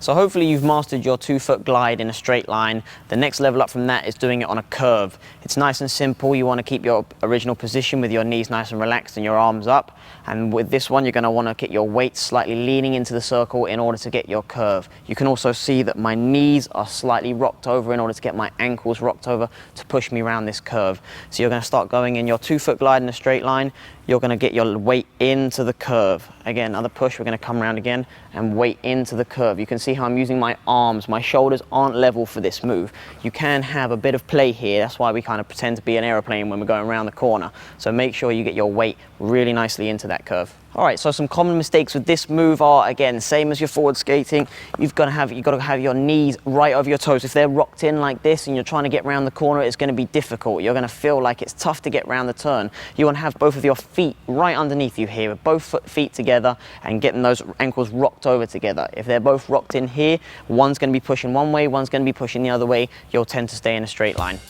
So hopefully you've mastered your 2-foot glide in a straight line. The next level up from that is doing it on a curve. It's nice and simple. You want to keep your original position with your knees nice and relaxed and your arms up. And with this one, you're going to want to get your weight slightly leaning into the circle in order to get your curve. You can also see that my knees are slightly rocked over in order to get my ankles rocked over to push me around this curve. So you're going to start going in your 2-foot glide in a straight line. You're going to get your weight into the curve. Again, another push, we're going to come around again and weight into the curve. You can see how I'm using my arms. My shoulders aren't level for this move. You can have a bit of play here. That's why we kind of pretend to be an aeroplane when we're going around the corner. So make sure you get your weight really nicely into that curve. All right, so some common mistakes with this move are, again, same as your forward skating. You've got to have your knees right over your toes. If they're rocked in like this and you're trying to get around the corner, it's going to be difficult. You're going to feel like it's tough to get around the turn. You want to have both of your feet right underneath you here, with both feet together and getting those ankles rocked over together. If they're both rocked in here, one's going to be pushing one way, one's going to be pushing the other way. You'll tend to stay in a straight line.